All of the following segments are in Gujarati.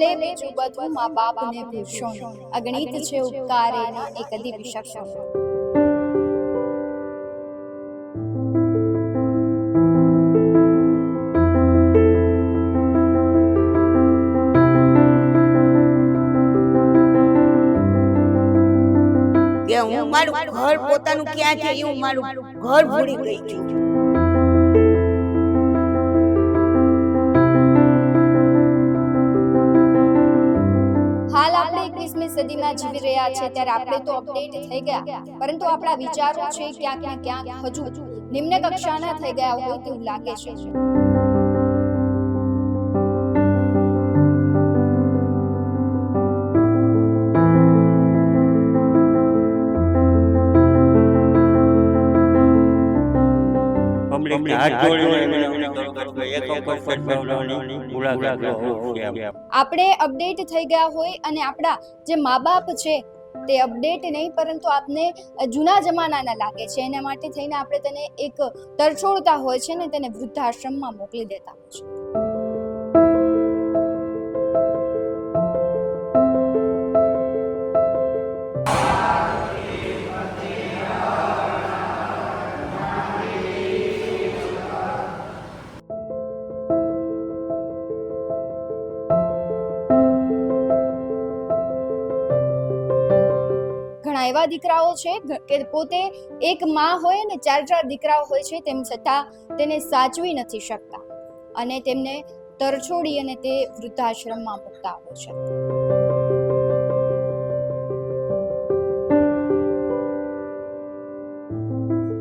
ભલે બીજું બધું મા બાપને ભૂલશો નહીં, અગણિત છે ઉપકાર એના એ કદી વિસરશો નહીં. કે હું મારું ઘર પોતાનું ક્યાં છે એ હું મારું ઘર ભૂલી ગઈ છું. હાલ આપણે 21મી સદીમાં જીવી રહ્યા છે ત્યારે આપણે તો અપડેટ થઈ ગયા, પરંતુ આપણા વિચારો છે ક્યાંક ને ક્યાંક હજુ નિમ્ન કક્ષાના થઈ ગયા હોય તેવું લાગે છે. આપણે અપડેટ થઈ ગયા હોય અને આપણા જે મા બાપ છે તે અપડેટ નહીં પરંતુ આપને જૂના જમાનાના લાગે છે, એના માટે થઈને આપણે તેને એક તરછોડતા હોય છે ને તેને વૃદ્ધાશ્રમમાં મોકલી દેતા હોય છે. ઘણા એવા દીકરાઓ છે કે પોતે એક માં હોય ને ચાર દીકરાઓ હોય છે તેમ છતાં તેને સાચવી નથી શકતા અને તેમને તરછોડી અને તે વૃદ્ધાશ્રમમાં મૂકતા હોય છે.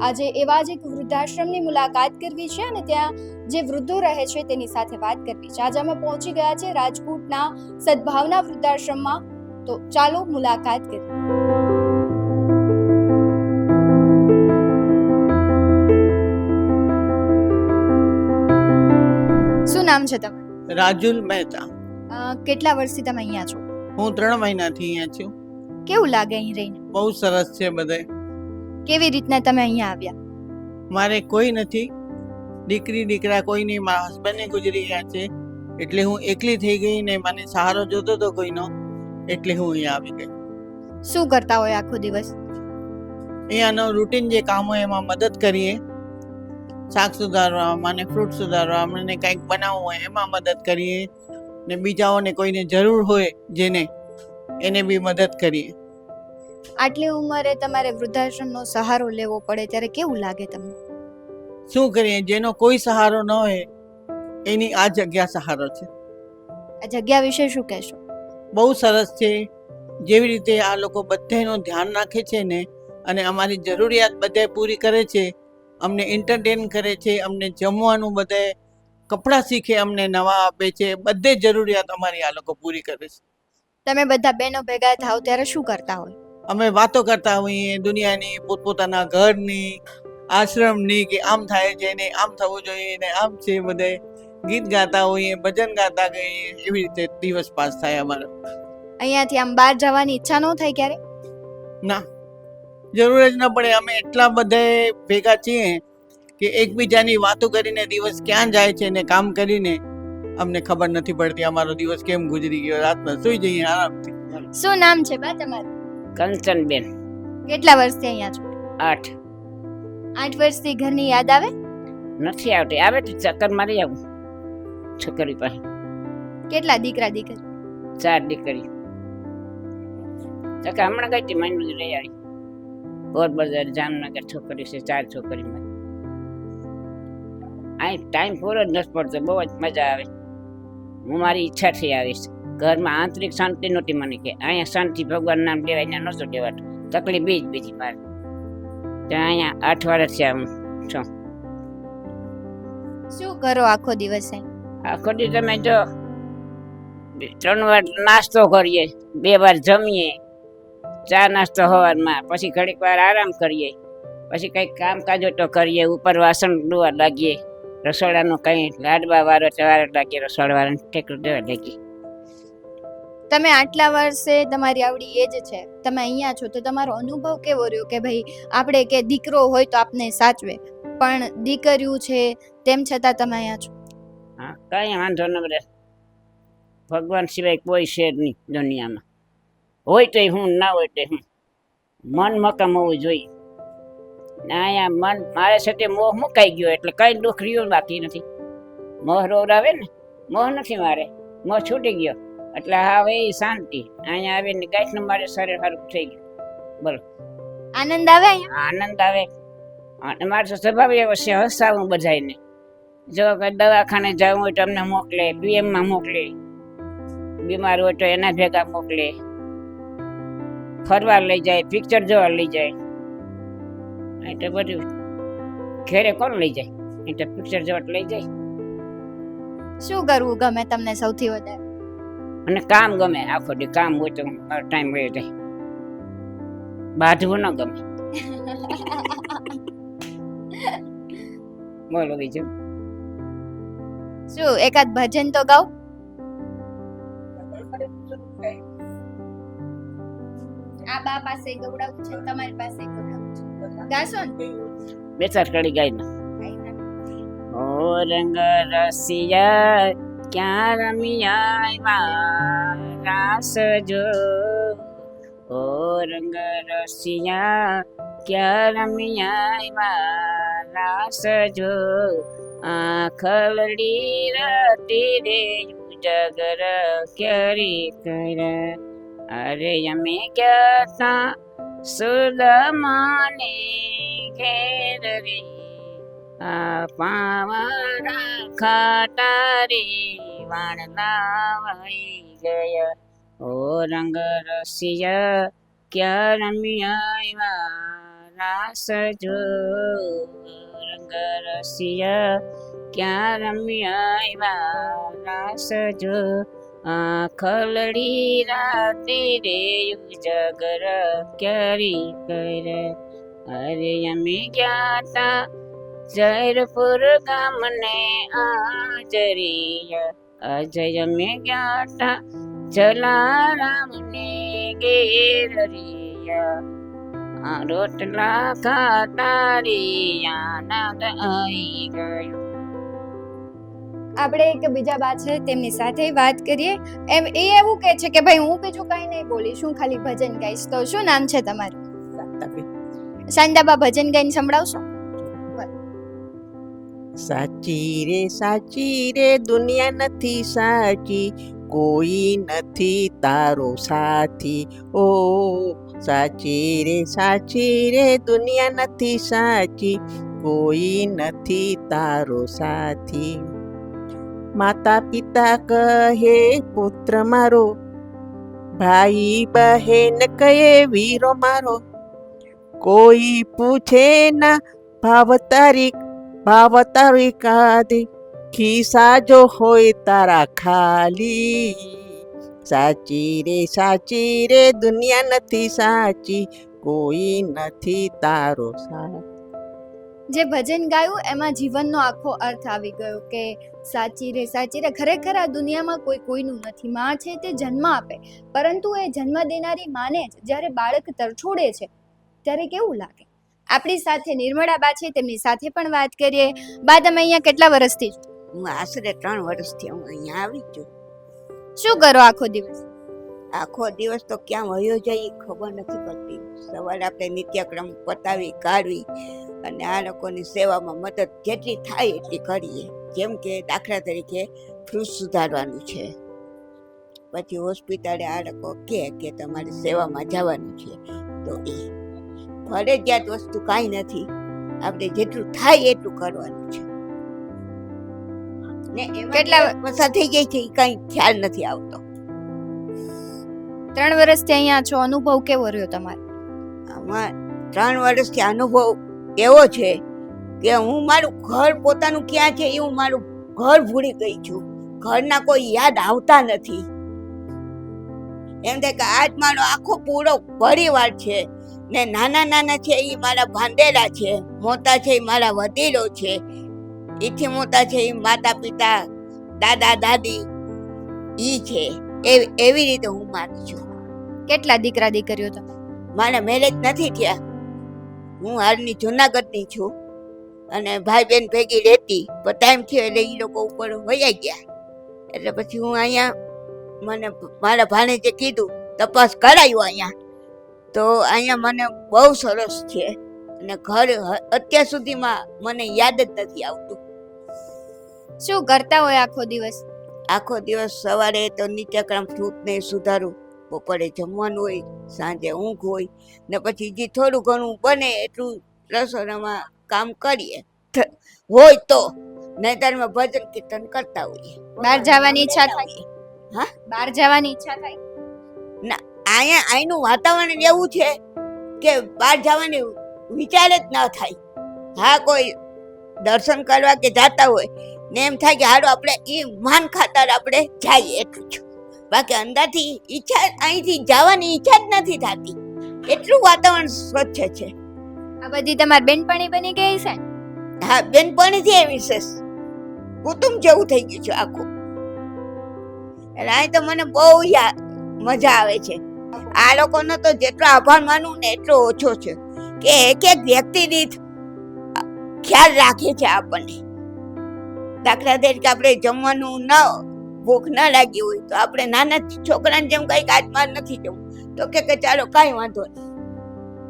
આજે એવા જ એક વૃદ્ધાશ્રમની મુલાકાત કરવી છે અને ત્યાં જે વૃદ્ધો રહે છે તેની સાથે વાત કરવી છે. આજે અમે પહોંચી ગયા છે રાજકોટના સદભાવના વૃદ્ધાશ્રમમાં, તો ચાલો મુલાકાત કરીએ. શું નામ છે તમારું? રાજુલ મહેતા. કેટલા વર્ષથી તમે અહીંયા છો? હું 3 મહિનાથી અહીંયા છું. કેવું લાગે અહીં રહીને? બહુ સરસ છે બધે. કેવી રીતના તમે અહીંયા આવ્યા? મારે કોઈ નથી, દીકરી દીકરા કોઈ નહીં, મારા હસબન્ડને ગુજરી ગયા છે એટલે હું એકલી થઈ ગઈ ને મને સહારો જોતો હતો કોઈનો, એટલે હું અહીંયા આવી ગઈ. શું કરતા હોય આખો દિવસ? અહીંયાનો રૂટીન જે કામ હોય એમાં મદદ કરીએ, શાક સુધારવા, મને ફ્રૂટ સુધારવા, મને કંઈક બનાવવું હોય એમાં મદદ કરીએ ને બીજાઓને કોઈને જરૂર હોય જેને એને બી મદદ કરીએ. આટલી ઉંમરે તમારે વૃદ્ધાશ્રમનો સહારો લેવો પડે ત્યારે કેવું લાગે તમને? શું કરીએ, જેનો કોઈ સહારો ન હોય એની આ જગ્યા સહારો છે. આ જગ્યા વિશે શું કહેશો? બહુ સરસ છે. જેવી રીતે આ લોકો બધાનું ધ્યાન રાખે છે ને અને અમારી જરૂરિયાત બધે પૂરી કરે છે, અમને એન્ટરટેન કરે છે, અમને જમવાનું બધે, કપડાં શીખે અમને નવા આપે છે, બધે જરૂરિયાત અમારી આ લોકો પૂરી કરે છે. તમે બધા બહેનો ભેગા થાવ ત્યારે શું કરતા હોય? અમે વાતો કરતા હોઈએ દુનિયાની, પોતપોતાના ઘરની, આશ્રમની, કે આમ થાય છે ને આમ થવું જોઈએ ને આમ છે, બધે ગીત ગાતા હોઈએ, ભજન ગાતા ગઈએ, એવી રીતે દિવસ પાસ થાય અમારો. અહીંયાથી આમ બહાર જવાની ઈચ્છા ન થાય ક્યારે? ના, જરૂર જ ન પડે. અમે એટલા બધે ભેગા છીએ કે એકબીજાની વાતો કરીને દિવસ ક્યાં જાય છે ને કામ કરીને અમને ખબર નથી પડતી અમારો દિવસ કેમ ગુજરી ગયો. રાતના સુઈ જઈએ આરામથી. શું નામ છે બા તમારું? કંચનબેન. કેટલા વર્ષથી અહીંયા છો? 8. 8 વર્ષથી ઘરની યાદ આવે? નથી આવતી, આવે તો ચક્કર મારી આવું છોકરી પાસે. કેટલા દીકરા દીકરી? 4 દીકરી. ચક્કર હમણાં ગઈ હતી, મહિનું જ રહી આવી. પોરબંદર, જામનગર છોકરી છે, 4 છોકરીમાં. અહીં ટાઈમ પૂરો જ નથી પડતો, બહુ જ મજા આવે. હું મારી ઈચ્છાથી આવીશ. ઘરમાં આંતરિક શાંતિ નહોતી મને, કે અહીંયા શાંતિ ભગવાન નામ લેવાય, અહીંયા નહોતું લેવાતું. તકલીફ બીજી મારે ત્યાં અહીંયા 8 વર્ષથી આવું છું. શું કરો આખો દિવસ? આખો દિવસ તમે જો 3 વાર નાસ્તો કરીએ, 2 વાર જમીએ, ચા નાસ્તો સવારમાં, પછી ઘડીક વાર આરામ કરીએ, પછી કંઈક કામકાજ તો કરીએ, ઉપર વાસણ ધોવા લાગીએ, રસોડાનું કંઈ લાડવા વાળો લાગીએ, રસોડાવાળાને ટેકરું દેવા લાગીએ. તમે આટલા વર્ષે તમારી આવડી એજ છે, તમે અહીંયા છો, તો તમારો અનુભવ કેવો રહ્યો કે ભાઈ આપણે કે દીકરો હોય તો આપને સાચવે, પણ દીકરીઓ છે તેમ છતાં તમે અહીંયા છો? હા, કઈ વાંધો ન રહે. ભગવાન સિવાય કોઈ છે જ નહીં દુનિયામાં. હોય તો હું, ના હોય તો હું. મન મકામ હોવું જોઈએ. ને અહીંયા મન મારે સાથે મોહ મુકાઈ ગયો એટલે કઈ દુઃખ રહ્યું બાકી નથી. મોહ રોવડાવે ને, મોહ નથી મારે, મોહ છૂટી ગયો એટલે હવે એ શાંતિ. અહીંયા આવીને ગાંઠનું મારે શરીર સારું થઈ ગયું. બોલો, આનંદ આવે અહીંયા? આનંદ આવે. અને મારે તો સ્વભાવ એવો છે, હસાવું બધાને. જો કઈ દવાખાને જવું હોય તો અમને મોકલે, પીએમમાં મોકલે, બીમાર હોય તો એના ભેગા મોકલે, ફરવા લઈ જાય, પિક્ચર જોવા લઈ જાય. એટલે બધું ઘેરે કોણ લઈ જાય? એટલે પિક્ચર જોવા લઈ જાય. શું કરવું ગમે તમને સૌથી વધારે? અને કામ ગમે. આખો દી કામ હોય તો ટાઈમ વહી જાય. બાંધવું ન ગમે. બોલો બીજું. શું એકાદ ભજન તો ગાઓ? આ બા પાસે ગવડાવું છે, તમારી પાસે ગવડાવું છે, ગાશો ને? બે ચાર કડી ગાઈ ના. ઓ રંગ રસિયા ક્યાં રમિયા રાસ જો. ઓ રંગ રસિયા ક્યાં રમિયા રાસ જો. આખલડી રતી રે જગર ક્યારી કર. અરે અમે ક્યાં સુદમાને ઘેર રે. આ પાવરા ખાટારી વાણના વહી ગયા. ઓ રંગ રસિયા ક્યાં રમ્યા રાસ જો. રંગ રસિયા ક્યાં રમ્યા રાસ જો. આખલડી રાતે રે જગર ક્યારી કર. અરે અમે ગયા તા જયપુર ગામને આચરિયા. અજય અમે ગયા તા જલારામને ઘેર રિયા. રોટલા ખાતા રે આનંદ આવી ગયો. આપણે એક બીજા બા છે તેમની સાથે વાત કરીએ. એમ એ એવું કહે છે કે ભાઈ હું બીજું કઈ નહીં બોલીશ, હું ખાલી ભજન ગાઈશ. તો શું નામ છે તમારું? સાંદાબા, ભજન ગાઈને સંભળાવશો? સાચી રે દુનિયા નથી સાચી, કોઈ નથી તારો સાથી. ઓ સાચી રે દુનિયા નથી સાચી, કોઈ નથી તારો સાથી. માતા પિતા કહે પુત્ર મારો, ભાઈ બહેન કહે વીરો મારો. કોઈ પૂછે ના ભાવ તારી કાદી, ખિસ્સા જો હોય તારા ખાલી. સાચી રે દુનિયા નથી સાચી, કોઈ નથી તારો સાથી. જે ભજન ગાયું એમાં જીવનનો આખો અર્થ આવી ગયો કે સાચી રે ખરેખર આ દુનિયામાં કોઈ કોઈનું નથી. માં છે તે જન્મ આપે, પરંતુ એ જન્મ દેનારી માને જ જ્યારે બાળક તરછોડે છે ત્યારે કેવું લાગે? આપણી સાથે નિર્મળા બા છે, તેમની સાથે પણ વાત કરીએ. બા, તમે અહીંયા કેટલા વર્ષથી છો? હું આશરે 3 વર્ષથી હું અહીંયા આવી છું. શું કરો આખો દિવસ? આખો દિવસ તો ક્યાં વયો જાય એ ખબર નથી પડતી. સવારે આપણે નિત્યક્રમ પતાવી કાઢવી અને આ લોકોની સેવામાં મદદ જેટલી થાય એટલી કરીએ. જેમ કે દાખલા તરીકે ફ્રૂટ સુધારવાનું છે, પછી હોસ્પિટલે આ લોકો કે તમારી સેવામાં જવાનું છે, તો એ ફરજિયાત વસ્તુ કાંઈ નથી. આપણે જેટલું થાય એટલું કરવાનું છે. ને કેટલા પસાર થઈ જાય છે એ કાંઈ ખ્યાલ નથી આવતો. 3 વર્ષથી અહીંયા છો, અનુભવ કેવો રહ્યો તમારો? આમાં 3 વર્ષથી અનુભવ એવો છે કે હું મારું ઘર પોતાનું ક્યાં છે એ હું મારું ઘર ભૂલી ગઈ છું. ઘરના કોઈ યાદ આવતા નથી. એમ થાય કે આજ મારો આખો પૂરો પરિવાર છે, ને નાના છે એ મારા ભાંડેલા છે, મોટા છે એ મારા વડીલો છે, એથી મોટા છે એ માતા પિતા દાદા દાદી ઈ છે. એવી રીતે હું માનું છું. કેટલા દીકરા દીકરીઓ તમે? મારા મેરેજ નથી થયા. હું હાલની જુનાગઢની છું અને ભાઈ બહેન ભેગી રહેતી, પણ ટાઈમ થયો એટલે એ લોકો ઉપર વયા ગયા. એટલે પછી હું અહીંયા મને મારા ભાણેજે કીધું તપાસ કરાયું અહીંયા, તો અહીંયા મને બહુ સરસ છે અને ઘર અત્યાર સુધીમાં મને યાદ જ નથી આવતું. શું કરતા હોય આખો દિવસ? આખો દિવસ સવારે તો નિત્યક્રમ ફ્રૂટ ને સુધારું, બપોરે જમવાનું હોય, સાંજે ઊંઘ હોય ને પછી જે થોડું ઘણું બને એટલું રસોડામાં કામ કરીએ હોય તો, નહીંતરમાં ભજન કીર્તન કરતા હોઈએ. બહાર જવાની ઈચ્છા થાય? હા, બહાર જવાની ઈચ્છા થાય? અહીંનું વાતાવરણ એવું છે કે બહાર જવાની વિચાર જ ન થાય. હા, કોઈ દર્શન કરવા કે જાતા હોય ને એમ થાય કે હારું આપણે એ માન ખાતર આપણે જઈએ એટલું જ, બાકી અંદરથી ઈચ્છા અહીંથી જવાની ઈચ્છા જ નથી થતી, એટલું વાતાવરણ સ્વચ્છ છે. આ બધી તમારી બેનપણી બની ગઈ છે? હા, બેનપણી છે વિશેષ કુટુંબ જેવું થઈ ગયું છે આખું. એટલે અહીં તો મને બહુ મજા આવે છે. આ લોકોનો તો જેટલો આભાર માનું ને એટલો ઓછો છે કે એક એક વ્યક્તિ દીઠ ખ્યાલ રાખે છે આપણને. દાખલા તરીકે આપણે જમવાનું ભૂખ ન લાગી હોય તો આપણે નાના છોકરાને જેમ કઈ આજમાં નથી જવું તો કે ચાલો કાંઈ વાંધો નહીં,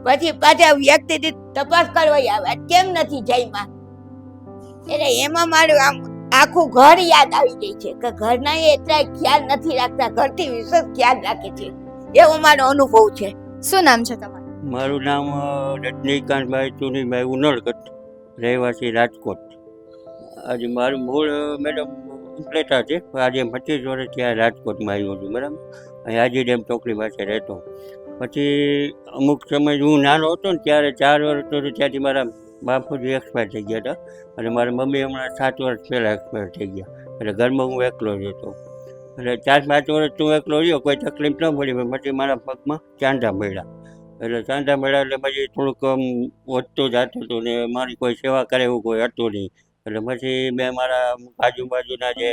પછી પાછા વ્યક્તિ દીઠ તપાસ કરવા આવે કેમ નથી જઈમાં. એટલે એમાં મારું આમ આખું ઘર યાદ આવી જાય છે કે ઘરના એટલા ખ્યાલ નથી રાખતા, ઘરથી વિશેષ ખ્યાલ રાખે છે, એવો મારો અનુભવ છે. શું નામ છે તમારું? મારું નામ રજનીકાંતભાઈ ચુનીભાઈ ઉનળકટ, રહેવાસી રાજકોટ. આજે મારું મૂળ મેડમ ઉપલેટા છે, આજે 25 વર્ષ ત્યાં રાજકોટમાં આવ્યો છું. બરાબર, અહીં હાજી ડેમ ચોકડી પાસે રહેતો. પછી અમુક સમય હું નાનો હતો ને ત્યારે 4 વર્ષ તો ત્યાંથી મારા બાપુજી એક્સપાયર થઈ ગયા હતા અને મારા મમ્મી હમણાં 7 વર્ષ પહેલાં એક્સપાયર થઈ ગયા. એટલે ઘરમાં હું એકલો જ હતો. એટલે 4-5 વર્ષ તું એકલો રહ્યો, કોઈ તકલીફ ન પડી. પછી મારા પગમાં ચાંદા મળ્યા. એટલે ચાંદા મળ્યા એટલે પછી થોડુંક વધતું જતું હતું ને મારી કોઈ સેવા કરે એવું કોઈ હતું નહીં. એટલે પછી મેં મારા આજુબાજુના જે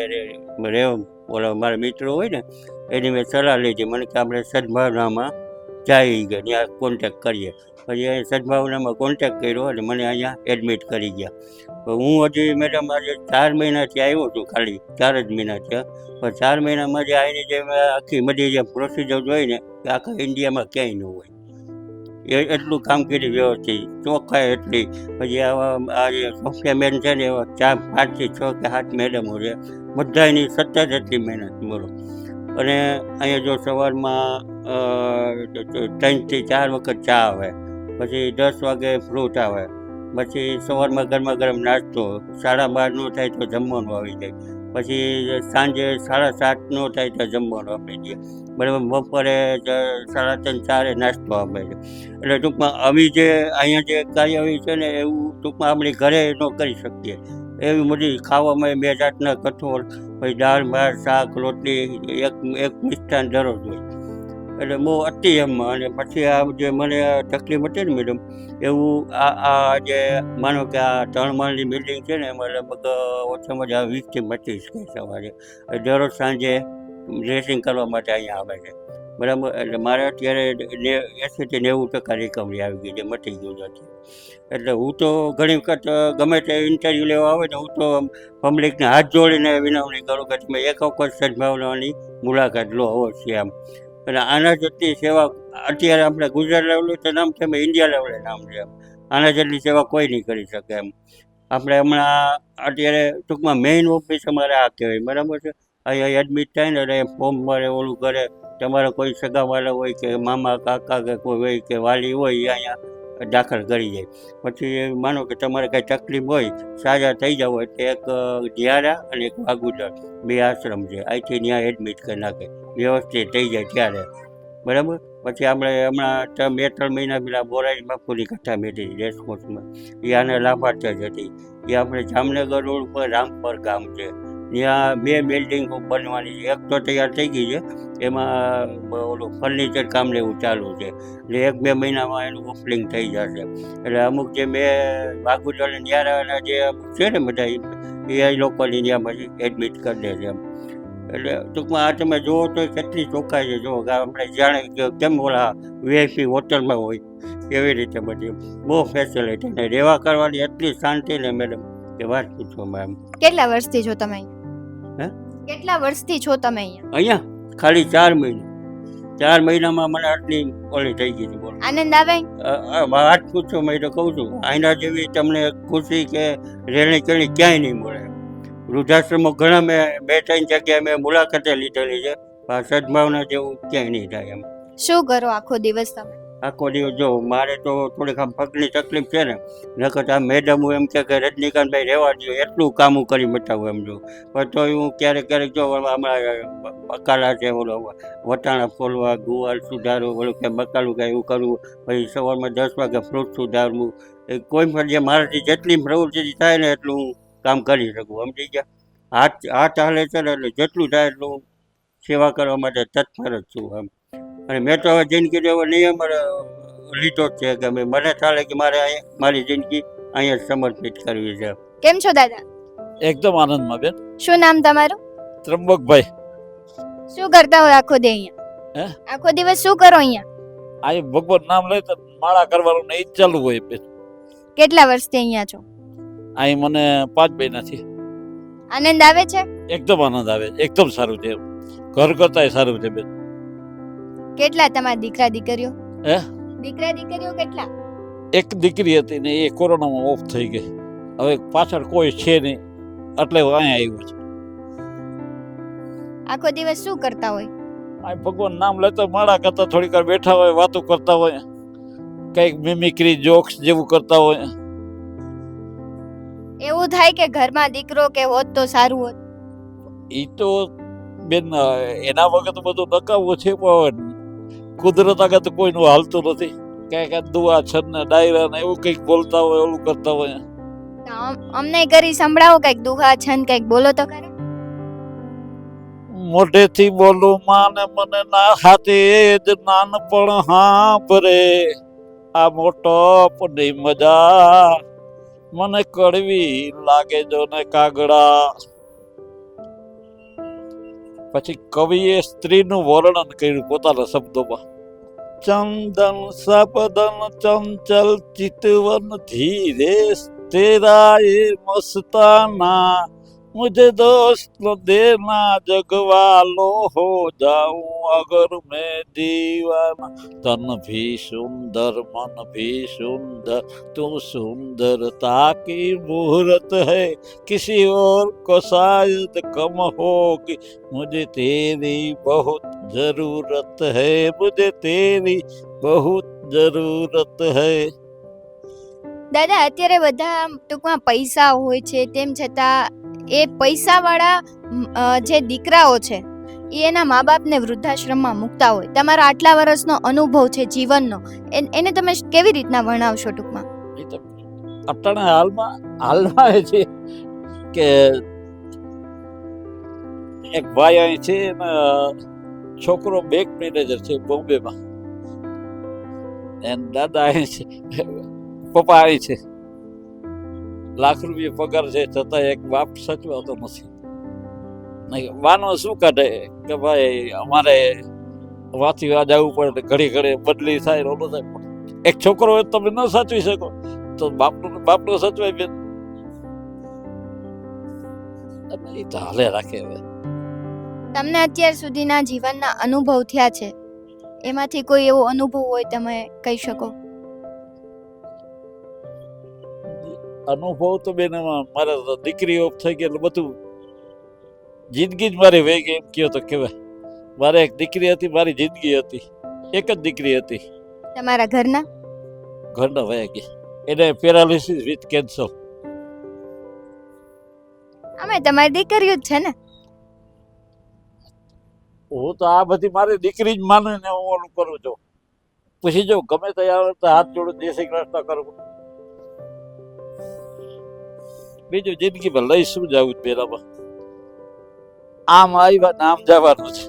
ઓલા મારા મિત્રો હોય ને એની મેં સલાહ લીધી. મને કે આપણે સદભાવનામાં જઈ ગયા, ત્યાં કોન્ટેક કરીએ. પછી અહીં સદભાવનામાં કોન્ટેક કર્યો અને મને અહીંયા એડમિટ કરી ગયા. હું હજી મેડમ આજે 4 મહિનાથી આવ્યો છું, ખાલી 4 જ મહિના થયા. પણ 4 મહિનામાં જે આવીને જે આખી બધી જે પ્રોસિજર હોય ને એ આખા ઇન્ડિયામાં ક્યાંય ન હોય. એટલું કામગીરી વ્યવસ્થિત, ચોખ્ખાઈ એટલી. પછી આ જે સોફ્ટવેર મેન છે ને એવા 5 થી 6 કે 7 મેડમો છે, બધાની સતત એટલી મહેનત બોલો. અને અહીંયા જો સવારમાં 3 થી 4 વખત ચા આવે, પછી 10 વાગે ફ્રૂટ આવે, પછી સવારમાં ગરમા ગરમ નાસ્તો, 12:30 થાય તો જમવાનું આવી જાય, પછી સાંજે 7:30 નો થાય તો જમવાનું આપી દે. બરાબર, બપોરે 3:30-4 નાસ્તો આપે છે. એટલે ટૂંકમાં અમે જે અહીંયા જે કાર્યવાહી છે ને એવું ટૂંકમાં આપણે ઘરે ન કરી શકીએ. એવી બધી ખાવામાં 2 જાતના કઠોળ, પછી દાળ ભાત શાક રોટલી, એક મિષ્ટાન દરરોજ હોય. એટલે બહુ અતિ એમ. અને પછી આ જે મને તકલીફ હતી ને મેડમ, એવું આ જે માનો કે આ 3 માળની બિલ્ડિંગ છે ને એમાં લગભગ ઓછામાં ઓછા 20 થી 25 કે સવારે દરરોજ સાંજે ડ્રેસિંગ કરવા માટે અહીંયા આવે છે. બરાબર, એટલે મારે અત્યારે 80 થી 90% રિકવરી આવી ગઈ છે, મટી ગયું નથી. એટલે હું તો ઘણી વખત ગમે તે ઇન્ટરવ્યૂ લેવા આવે ને હું તો પબ્લિકને હાથ જોડીને વિનવણી કરું કે તમે એક વખત સદભાવનાની મુલાકાત લો અવશ્ય એમ. અને આના જેટલી સેવા અત્યારે આપણે ગુજરાત લેવલે તો નામ છે, ઇન્ડિયા લેવલે નામ છે એમ. આના જેટલી સેવા કોઈ નહીં કરી શકે એમ. આપણે હમણાં અત્યારે ટૂંકમાં મેઇન ઓફિસ અમારે આ કહેવાય. બરાબર છે, અહીંયા એડમિટ થાય ને એટલે ફોર્મ ભરે, ઓલું કરે. તમારા કોઈ સગાવાલા હોય કે મામા કાકા કે કોઈ હોય કે વાલી હોય એ અહીંયા દાખલ કરી જાય. પછી માનો કે તમારે કાંઈ તકલીફ હોય, સાજા થઈ જાવ હોય તો એક દિયારા અને એક વાગુદર 2 આશ્રમ છે, અહીંથી ત્યાં એડમિટ કરી નાખે, વ્યવસ્થિત થઈ જાય ત્યારે. બરાબર, પછી આપણે હમણાં 2-3 મહિના પહેલાં બોરાઈ બાપુની કથા બેઠી રેસકોર્સમાં, એ આને લાભાર્થ જ હતી. એ આપણે જામનગર રોડ ઉપર રામપર ગામ છે, ત્યાં 2 બિલ્ડિંગો બનવાની છે. એક તો તૈયાર થઈ ગઈ છે, એમાં ઓલું ફર્નિચર કામ ને એવું ચાલુ છે. એટલે 1-2 મહિનામાં એનું ઓપનિંગ થઈ જશે. એટલે અમુક જે મેં વાઘુદર ન્યારાના જે છે ને બધા એ લોકોની ત્યાં પછી એડમિટ કરી દે છે એમ. એટલે ટૂંકમાં આ તમે જુઓ તો કેટલી ચોખ્ખાઈ છે. જુઓ કે આપણે જાણે કે કેમ ઓલા VIP હોટલમાં હોય એવી રીતે બધી બહુ ફેસિલિટી ને રહેવા કરવાની એટલી શાંતિ ને મેડમ કે વાત પૂછો મેમ. કેટલા વર્ષથી છો તમે અહીંયા? હે? કેટલા વર્ષથી છો તમે અહીંયા? ખાલી 4 મહિના 4 મહિનામાં મને આટલી ઓલી થઈ ગઈ હતી. બોલો આનંદ આવે વાત પૂછો, મેં તો કહું છું આના જેવી તમને ખુશી કે રેણી કેણી ક્યાંય નહીં મળે. વૃદ્ધાશ્રમો ઘણા મેં 2-3 જગ્યાએ મેં મુલાકાતે લીધેલી છે, પણ આ સદભાવના જેવું ક્યાંય નહીં થાય એમ. શું કરો આખો દિવસ તમે? આખો દિવસ જો મારે તો થોડીક આમ પગની તકલીફ છે ને, નકર આ મેડમ એમ કે રજનીકાંતભાઈ રહેવા દો, એટલું કામ હું કરી બતાવું એમ જો. પણ તો હું ક્યારેક જો હમણાં બકાલા છે, ઓલો વટાણા ફોલવા, ગુવાર સુધારો, ઓલું કે બકાલું કાંઈ એવું કરવું, પછી સવારમાં 10 વાગે ફ્રૂટ સુધારવું, એ કોઈ પણ જે મારાથી જેટલી પ્રવૃત્તિ થાય ને એટલું હું કામ કરી શકું. સમજી ગયા? હાથ હાલે છે ને એટલે જેટલું થાય એટલું સેવા કરવા માટે તત્પર જ છું એમ. અને મેં તો હવે જિંદગીનો એવો નિયમ લીધો જ છે કે મને ચાલે કે મારે મારી જિંદગી અહીંયા સમર્પિત કરવી છે. કેમ છો દાદા? એકદમ આનંદમાં બેન. શું નામ તમારું? ત્રંબકભાઈ. શું કરતા હોય આખો દી અહીંયા? આખો દિવસ શું કરો અહીંયા? આ ભગવાન નામ લે તો માળા કરવાનું ને ઈ જ ચાલુ હોય બેન. કેટલા વર્ષથી અહીંયા છો? અહીં મને 5 મહિનાથી. આનંદ આવે છે? એકદમ આનંદ આવે, એકદમ સારું છે, ઘર કરતાંય સારું છે બેન. કેટલા તમારા દીકરા દીકરીઓ? હે? દીકરા દીકરીઓ કેટલા? એક દીકરી હતી ને એ કોરોનામાં ઓફ થઈ ગઈ. હવે પાછળ કોઈ છે નહીં એટલે અહીંયા આવ્યું છે. આખો દિવસ શું કરતા હોય? આ ભગવાન નામ લેતા માળા કરતા, થોડીક વાર બેઠા હોય, વાતો કરતા હોય, કંઈક મિમિક્રી જોક્સ જેવું કરતા હોય. એવું થાય કે ઘરમાં દીકરો કે હોત તો સારું હોત? એ તો બેન એના વગર તો બધું નકામું છે, પણ કુદરત આગળ તો કોઈનું હાલતું નથી. ક્યાંક દુઆ છન ને ડાયરા ને એવું કંઈક બોલતા હોય, ઓલું કરતા હોય. અમને કરી સંભળાવો કઈક દુહા છંદ કઈક બોલો તો ખરા. મોઢેથી બોલું માને મને ના હાથે જ નાનપણ હાંભરે, આ મોટો પડી મજા મને કડવી લાગે જો ને કાગડા. પછી કવિએ સ્ત્રીનું વર્ણન કર્યું પોતાના શબ્દોમાં. ચંદન સપદન ચંચલ ચિતવન ધીરે तेरा ये मस्ताना मुझे दोस्त देना जग वालो हो जाऊं अगर मैं दीवाना. तन भी सुंदर मन भी सुंदर तुम सुंदरता की मुहूर्त है किसी और को शायद कम होगी मुझे तेरी बहुत जरूरत है मुझे तेरी बहुत जरूरत है. દાદા અત્યારે બધા ટૂંકમાં પૈસા હોય છે, તેમ છતાં એ પૈસાવાળા જે દીકરાઓ છે એ એના મા બાપને વૃદ્ધાશ્રમમાં મૂકતા હોય. તમારો આટલા વર્ષનો અનુભવ છે જીવનનો, એને તમે કેવી રીતના વર્ણવશો ટૂંકમાં? અટાણે હાલમાં એ છે કે એક ભાઈ અહીં છે ને છોકરો બેંક મેનેજર છે બોમ્બેમાં, એન દાદા અહીં છે, પપ્પા અહીં છે, લાખ રૂપિયા પગાર છે, છતાં એક બાપ સચવાતો નથી. નહીં વાનો શું કાઢે કે ભાઈ અમારે વાંચી વા જવું પડે, ઘડી ઘડી બદલી થાય, ઓલો થાય. એક છોકરો હોય તમે ન સાચવી શકો તો બાપનો સચવાય બેન. એ તો હાલે રાખે. હવે તમને અત્યાર સુધીના જીવનના અનુભવ થયા છે, એમાંથી કોઈ એવો અનુભવ હોય તમે કહી શકો? અનુભવ તો બેન મારે દીકરી ઓફ થઈ ગઈ એટલે બધું જિંદગી જ મારી વહી ગઈ એમ કયો તો કહેવાય. મારે એક દીકરી હતી, મારી જિંદગી હતી, એક જ દીકરી હતી. તમારા ઘરના વહી ગયા, એને પેરાલિસિસ વિથ કેન્સર. અમે તમારી દીકરીઓ જ છે ને. હું તો આ બધી મારી દીકરી જ માનું ને હું ઓલું કરું છું. પછી જો ગમે ત્યાં તો હાથ જોડું જય શ્રી કૃષ્ણ કરું. બીજું જિંદગીમાં લઈ શું જવું પેલામાં. આમ આવ્યા નામ જવાનું છે.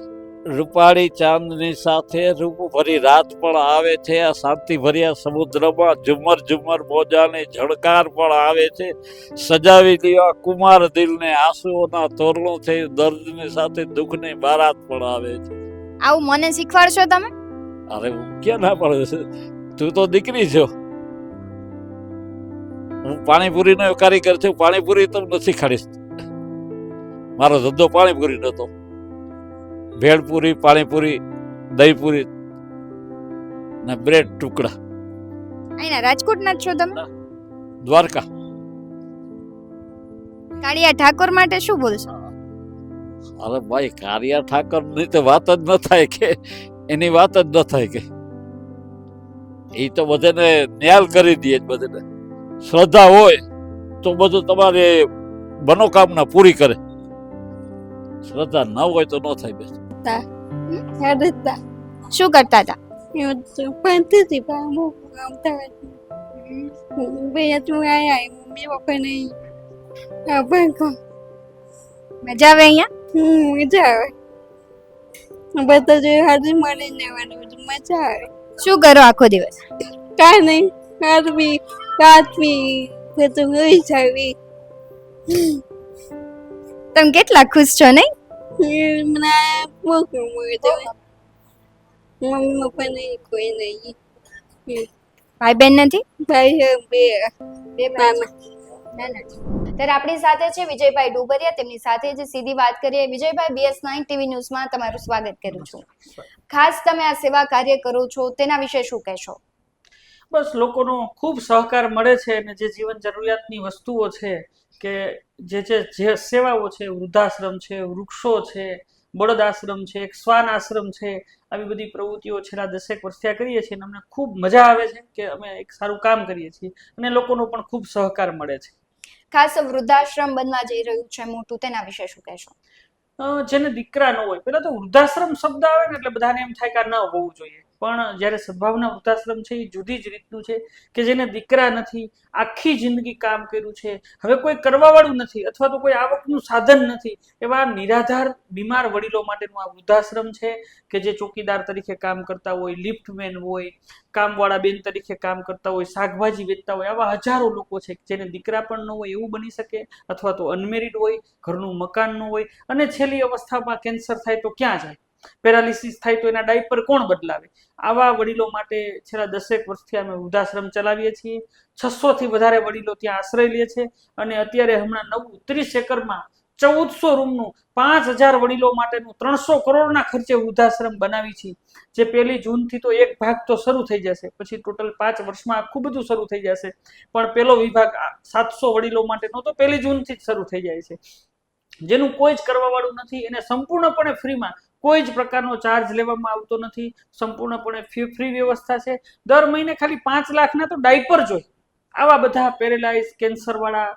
રૂપાળી ચાંદની સાથે રૂપ ભરી રાત પણ આવે છે. આ શાંતિ ભર્યા સમુદ્રમાં ઝુમર ઝુમર મોજાની ઝળકાર પણ આવે છે. સજાવી દીવા કુમાર દિલને આંસુઓના તોરણો છે. દર્દની સાથે દુઃખની બારાત પણ આવે છે. આવું મને શીખવાડશો તમે? અરે હું ક્યાં ના પડે છે, તું તો દીકરી છો. હું પાણીપુરીનો કારીગર છું, પાણીપુરી તમને શીખવાડીશ. મારો ધંધો પાણીપુરી નતો. ભેળપુરી, પાણીપુરી, દહીંપુરી ને બ્રેડ ટુકડા. અહીંના રાજકોટના જ છો તમે? દ્વારકા. કાળિયા ઠાકોર માટે શું બોલશો? અરે ભાઈ, કાળિયા ઠાકર ની તો વાત જ ન થાય કે એની વાત જ ન થાય કે એ તો બધાને ન્યાલ કરી દે. બધાને શ્રદ્ધા હોય તો બધું તમારે મનોકામના પૂરી કરે. શ્રદ્ધા ન હોય તો ન થાય. બેન શું કરતા હતા? મજા આવે અહીંયા? બધા જો હાજી મળી જવાનું બધું મજા આવે. શું કરો આખો દિવસ? કાંઈ નહીં, કાઢવી કાચવી બધું હોઈ જાવી. તમે કેટલા ખુશ છો નહીં? મને બહુ ગમે છે. મમ્મી પપ્પા નહીં, કોઈ નહીં. ભાઈ બેન નથી? ભાઈ બે મામા. ત્યારે આપણી સાથે છે વિજયભાઈ ડુબરિયા. તેમની સાથે જ સીધી વાત કરીએ. વિજયભાઈ, BS9 ટીવી ન્યૂઝમાં તમારું સ્વાગત કરું છું. ખાસ તમે આ સેવા કાર્ય કરો છો, તેના વિશે શું કહેશો? બસ લોકોનો ખૂબ સહકાર મળે છે અને જે જીવન જરૂરિયાતની વસ્તુઓ છે કે જે સેવાઓ છે, વૃદ્ધાશ્રમ છે, વૃક્ષો છે, બળદ આશ્રમ છે, એક શ્વાન આશ્રમ છે, આવી બધી પ્રવૃત્તિઓ છેલ્લા 10 વર્ષથી કરીએ છીએ અને અમને ખૂબ મજા આવે છે કે અમે એક સારું કામ કરીએ છીએ અને લોકોનો પણ ખૂબ સહકાર મળે છે. ખાસ વૃદ્ધાશ્રમ બનવા જઈ રહ્યું છે મોટું, તેના વિશે શું કહેશો? જેને દીકરા ન હોય, પેલા તો વૃદ્ધાશ્રમ શબ્દ આવે ને એટલે બધાને એમ થાય કે આ ન હોવું જોઈએ, પણ જ્યારે સદભાવના વૃદ્ધાશ્રમ છે એ જુદી જ રીતનું છે કે જેને દીકરા નથી, આખી જિંદગી કામ કર્યું છે, હવે કોઈ કરવાવાળું નથી અથવા તો કોઈ આવકનું સાધન નથી, એવા નિરાધાર બીમાર વડીલો માટેનું આ વૃદ્ધાશ્રમ છે કે જે ચોકીદાર તરીકે કામ કરતા હોય, લિફ્ટમેન હોય, કામવાળા બેન તરીકે કામ કરતા હોય, શાકભાજી વેચતા હોય, આવા હજારો લોકો છે જેને દીકરા પણ ન હોય એવું બની શકે, અથવા તો અનમેરિડ હોય, ઘરનું મકાન ન હોય અને છેલ્લી અવસ્થામાં કેન્સર થાય તો ક્યાં જાય, પેરાલિસિસ થાય તો એના ડાયપર કોણ બદલાવે. આવા વડીલો માટે છેલ્લા 10 વર્ષથી અમે વૃદ્ધાશ્રમ ચલાવીએ છીએ. 600 થી વધારે વડીલો ત્યાં આશ્રય લે છે અને અત્યારે હમણાં નવું 30 એકરમાં 1400 રૂમનું 5000 વડીલો માટેનું 300 કરોડના ખર્ચે વૃદ્ધાશ્રમ બનાવી છે. જે 1 જૂનથી તો એક ભાગ તો શરૂ થઈ જશે, પછી ટોટલ 5 વર્ષમાં આખું બધું શરૂ થઈ જશે, પણ પહેલો વિભાગ 700 વડીલો માટેનો તો 1 જૂનથી જ શરૂ થઈ જાય છે. જેનું કોઈ જ કરવા વાળું નથી, એને સંપૂર્ણપણે ફ્રીમાં, કોઈ જ પ્રકારનો ચાર્જ લેવામાં આવતો નથી, સંપૂર્ણપણે ફ્રી વ્યવસ્થા છે. દર મહિને ખાલી 5 લાખના તો ડાયપર જોઈએ. આવા બધા પેરેલાઇઝ કેન્સરવાળા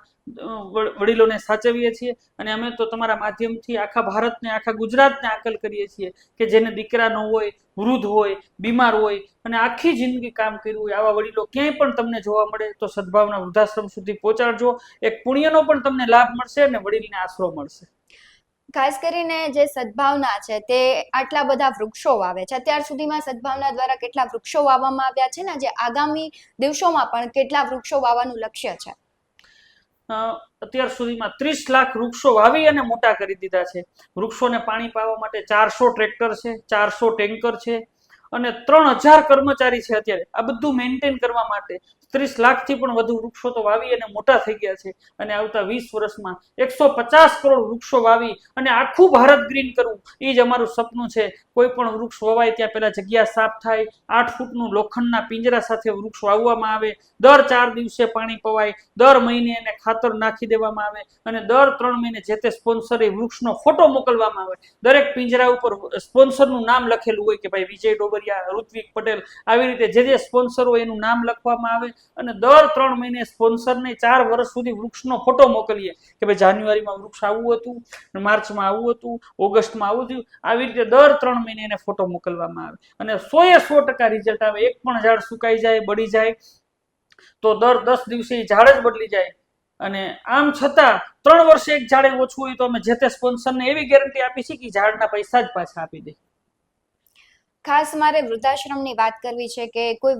વડીલોને સાચવીએ છીએ અને અમે તો તમારા માધ્યમથી આખા ભારતને, આખા ગુજરાતને આકલ કરીએ છીએ કે જેને દીકરા ન હોય, વૃદ્ધ હોય, બીમાર હોય અને આખી જિંદગી કામ કર્યું હોય, આવા વડીલો ક્યાંય પણ તમને જોવા મળે તો સદભાવના વૃદ્ધાશ્રમ સુધી પહોંચાડજો. એક પુણ્યનો પણ તમને લાભ મળશે અને વડીલને આશરો મળશે. ખાસ કરીને જે સદભાવના છે તે આટલા બધા વૃક્ષો વાવે છે. અત્યાર સુધીમાં સદભાવના દ્વારા કેટલા વૃક્ષો વાવવામાં આવ્યા છે ને જે આગામી દિવસોમાં પણ કેટલા વૃક્ષો વાવવાનું લક્ષ્ય છે? અત્યાર સુધીમાં 30 લાખ વૃક્ષો વાવી અને મોટા કરી દીધા છે. વૃક્ષોને પાણી પાવા માટે 400 ટ્રેક્ટર છે, 400 ટેન્કર છે અને 3000 કર્મચારી છે. અત્યારે આ બધું મેન્ટેન કરવા માટે 30 લાખથી પણ વધુ વૃક્ષો તો વાવી અને મોટા થઈ ગયા છે અને આવતા 20 વર્ષમાં 150 કરોડ વૃક્ષો વાવી અને આખું ભારત ગ્રીન કરવું એ જ અમારું સપનું છે. કોઈ પણ વૃક્ષ વવાય ત્યાં પહેલા જગ્યા સાફ થાય, 8 ફૂટનું લોખંડના પિંજરા સાથે વૃક્ષ વાવવામાં આવે, દર 4 દિવસે પાણી પવાય, દર મહિને એને ખાતર નાખી દેવામાં આવે અને દર 3 મહિને જે તે સ્પોન્સરે વૃક્ષનો ફોટો મોકલવામાં આવે. દરેક પિંજરા ઉપર સ્પોન્સરનું નામ લખેલું હોય કે ભાઈ વિજય ડોબરિયા, ઋત્વિક પટેલ, આવી રીતે જે સ્પોન્સર હોય એનું નામ લખવામાં આવે અને દર 3 મહિને સ્પોન્સરને 4 વર્ષ સુધી વૃક્ષનો ફોટો મોકલીએ કે ભાઈ જાન્યુઆરીમાં વૃક્ષ આવું હતું, માર્ચમાં આવું હતું, ઓગસ્ટમાં આવું થયું. આવી રીતે દર 3 મહિને એને ફોટો મોકલવામાં આવે અને 100% રિઝલ્ટ આવે. એક પણ ઝાડ સુકાઈ જાય, બળી જાય તો દર 10 દિવસે એ ઝાડ જ બદલી જાય અને આમ છતાં 3 વર્ષે એક ઝાડે ઓછું હોય તો અમે જે તે સ્પોન્સરને એવી ગેરંટી આપી છે કે ઝાડના પૈસા જ પાછા આપી દે. ખાસ મારે વૃદ્ધાશ્રમની વાત કરવી છે કે કોઈ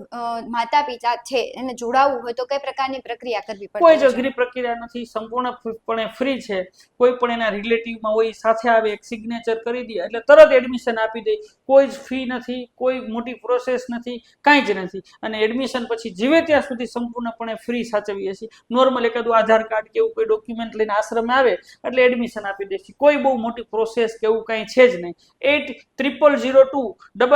માતા પિતા છે એને જોડાવવું હોય તો કઈ પ્રકારની પ્રક્રિયા કરવી પડે? કોઈ જ અઘરી પ્રક્રિયા નથી, સંપૂર્ણપણે ફ્રી છે. કોઈ પણ એના રિલેટિવમાં હોય સાથે આવે, એક સિગ્નેચર કરી દે એટલે તરત એડમિશન આપી દે. કોઈ જ ફી નથી, કોઈ મોટી પ્રોસેસ નથી, કાંઈ જ નથી. અને એડમિશન પછી જીવે ત્યાં સુધી સંપૂર્ણપણે ફ્રી સાચવીએ છીએ. નોર્મલ એકાદું આધાર કાર્ડ કે એવું કોઈ ડોક્યુમેન્ટ લઈને આશ્રમે આવે એટલે એડમિશન આપી દે છે. કોઈ બહુ મોટી પ્રોસેસ કે એવું કાંઈ છે જ નહીં. 80002888888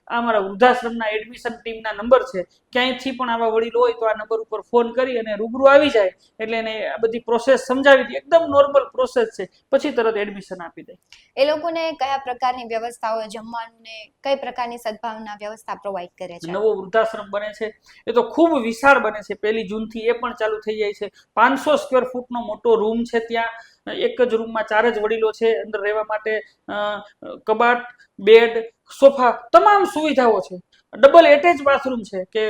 આ અમારા વૃદ્ધાશ્રમના એડમિશન ટીમના નંબર છે. ક્યાંયથી પણ આવા વડીલો હોય તો આ નંબર ઉપર ફોન કરી અને રૂબરૂ આવી જાય એટલે એને આ બધી પ્રોસેસ સમજાવી દે. એકદમ નોર્મલ પ્રોસેસ છે, પછી તરત એડમિશન આપી દે. એ લોકોને કયા પ્રકારની વ્યવસ્થાઓ, જમવાનું ને કઈ પ્રકારની સદભાવના વ્યવસ્થા પ્રોવાઈડ કરે છે? નવો વૃદ્ધાશ્રમ બને છે એ તો ખૂબ વિશાળ બને છે. 1 જૂનથી એ પણ ચાલુ થઈ જાય છે. 500 સ્ક્વેર ફૂટનો મોટો રૂમ છે. ત્યાં એક જ રૂમમાં 4 જ વડીલો છે. અંદર રહેવા માટે કબાટ, બેડ, સોફા, તમામ સુવિધાઓ છે. ડબલ એટેચ બાથરૂમ છે કે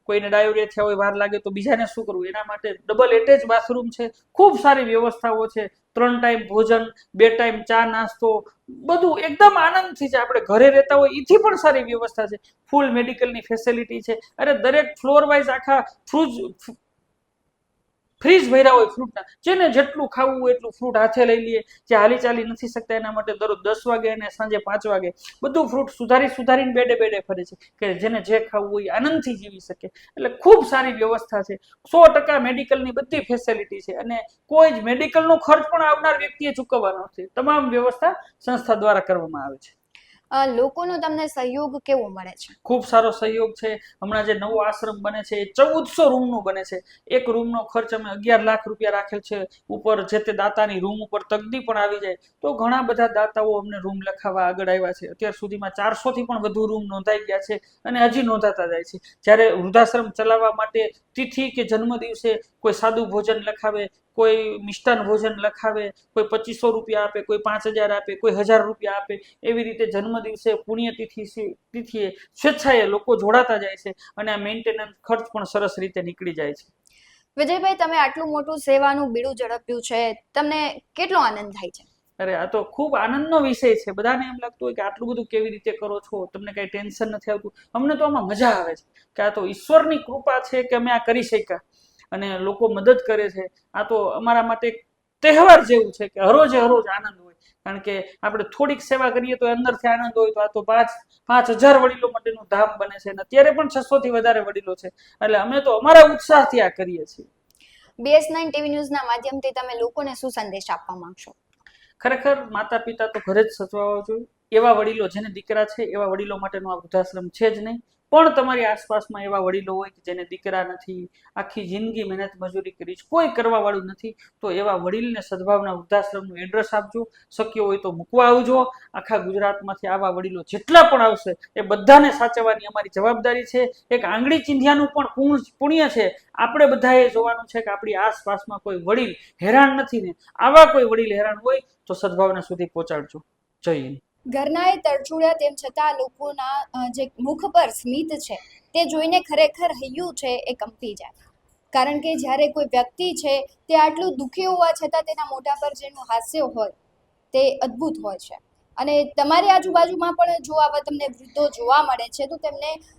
કોઈને ડાયોરિયા થયા હોય, વાર લાગે તો બીજાને શું કરવું, એના માટે ડબલ એટેચ બાથરૂમ છે. ખૂબ સારી વ્યવસ્થાઓ છે. 3 ટાઈમ ભોજન, 2 ટાઈમ ચા નાસ્તો, બધું એકદમ આનંદથી છે. આપણે ઘરે રહેતા હોય એથી પણ સારી વ્યવસ્થા છે. ફૂલ મેડિકલની ફેસિલિટી છે. અરે દરેક ફ્લોર વાઇઝ આખા ફ્રીજ ભર્યા હોય ફ્રૂટના. જેને જેટલું ખાવું હોય એટલું ફ્રૂટ હાથે લઈ લઈએ. જે હાલી ચાલી નથી શકતા એના માટે દરરોજ 10 વાગે અને સાંજે 5 વાગે બધું ફ્રૂટ સુધારીને બેડે ફરે છે કે જેને જે ખાવું હોય આનંદથી જીવી શકે. એટલે ખૂબ સારી વ્યવસ્થા છે. 100% મેડિકલની બધી ફેસિલિટી છે અને કોઈ જ મેડિકલનો ખર્ચ પણ આવનાર વ્યક્તિએ ચૂકવવાનો નથી. તમામ વ્યવસ્થા સંસ્થા દ્વારા કરવામાં આવે છે. લોકોનો તમને સહયોગ કેવો મળે છે? ખૂબ સારો સહયોગ છે. હમણાં જે નવો આશ્રમ બને છે એ 1400 રૂમનું બને છે. એક રૂમનો ખર્ચ અમે 11 લાખ રૂપિયા રાખેલ છે. ઉપર જે તે દાતાની રૂમ ઉપર તકદી પણ આવી જાય તો ઘણા બધા દાતાઓ અમને રૂમ લખાવવા આગળ આવ્યા છે. અત્યાર સુધીમાં 400થી પણ વધુ રૂમ નોંધાઈ ગયા છે અને હજી નોંધાતા જાય છે. જ્યારે વૃદ્ધાશ્રમ ચલાવવા માટે તિથિ કે જન્મ દિવસે કોઈ સાદું ભોજન લખાવે, કોઈ મિષ્ટાન ભોજન લખાવે, કોઈ 2500 રૂપિયા આપે, કોઈ 5000 આપે, કોઈ 1000 રૂપિયા આપે. એવી રીતે જન્મ દિવસે પુણ્યતિથિએ સ્વેચ્છાએ લોકો જોડાતા જાય છે અને આ મેન્ટેનન્સ ખર્ચ પણ સરસ રીતે નીકળી જાય છે. વિજયભાઈ, તમે આટલું મોટું સેવાનું બીડું ઝડપ્યું છે, તમને કેટલો આનંદ થાય છે? અરે આ તો ખૂબ આનંદનો વિષય છે. બધાને એમ લાગતું હોય કે આટલું બધું કેવી રીતે કરો છો, તમને કઈ ટેન્શન નથી આવતું. અમને તો આમાં મજા આવે છે કે આ તો ઈશ્વરની કૃપા છે કે અમે આ કરી શક્યા અને લોકો મદદ કરે છે. આ તો અમારા માટે તહેવાર જેવું છે કે હરોજે હરોજ આનંદ હોય. કારણ કે આપણે થોડીક સેવા કરીએ તો અંદરથી આનંદ હોય. તો આ તો 5000 વડીલો માટેનું ધામ બને છે અને અત્યારે પણ 600 થી વધારે વડીલો છે. એટલે અમે તો અમારા ઉત્સાહથી આ કરીએ છીએ. BS9 TV ન્યૂઝના માધ્યમથી તમે લોકોને શું સંદેશ આપવા માંગશો? ખરેખર માતા પિતા તો ઘરે જ સચવાવા જોઈએ. એવા વડીલો જેને દીકરા છે એવા વડીલો માટેનો આ વૃદ્ધાશ્રમ છે જ નહીં. પણ તમારી આસપાસમાં એવા વડીલો હોય કે જેને દીકરા નથી, આખી જિંદગી મહેનત મજૂરી કરી, કોઈ કરવા વાળું નથી, તો એવા વડીલને સદભાવના વૃદ્ધાશ્રમનું એડ્રેસ આપજો. શક્ય હોય તો મૂકવા આવજો. આખા ગુજરાતમાંથી આવા વડીલો જેટલા પણ આવશે એ બધાને સાચવવાની અમારી જવાબદારી છે. એક આંગળી ચીંધ્યાનું પણ પુણ્ય છે. આપણે બધાએ જોવાનું છે કે આપણી આસપાસમાં કોઈ વડીલ હેરાન નથી ને. આવા કોઈ વડીલ હેરાન હોય તો સદભાવના સુધી પહોંચાડજો. જય હિન્દ. ઘરનાએ તરછોડ્યા તેમ છતાં લોકોના જે મુખ પર સ્મિત છે તે જોઈને ખરેખર હૈયું છે એ કંપી જાય. કારણ કે જ્યારે કોઈ વ્યક્તિ છે તે આટલું દુઃખી હોવા છતાં તેના મોઢા પર જેનું હાસ્ય હોય તે અદ્ભુત હોય છે. અને તમારી આજુબાજુમાં પણ જો આવા તમને વૃદ્ધો જોવા મળે છે તો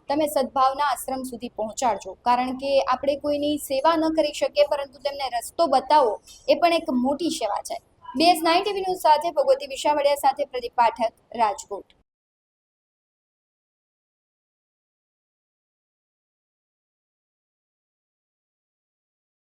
તમે સદભાવના આશ્રમ સુધી પહોંચાડજો. કારણ કે આપણે કોઈની સેવા ન કરી શકીએ પરંતુ તેમને રસ્તો બતાવો એ પણ એક મોટી સેવા છે. BS9 TV ન્યૂઝ સાથે ભગવતી વિશાવડિયા સાથે પ્રદીપ પાઠક, રાજકોટ.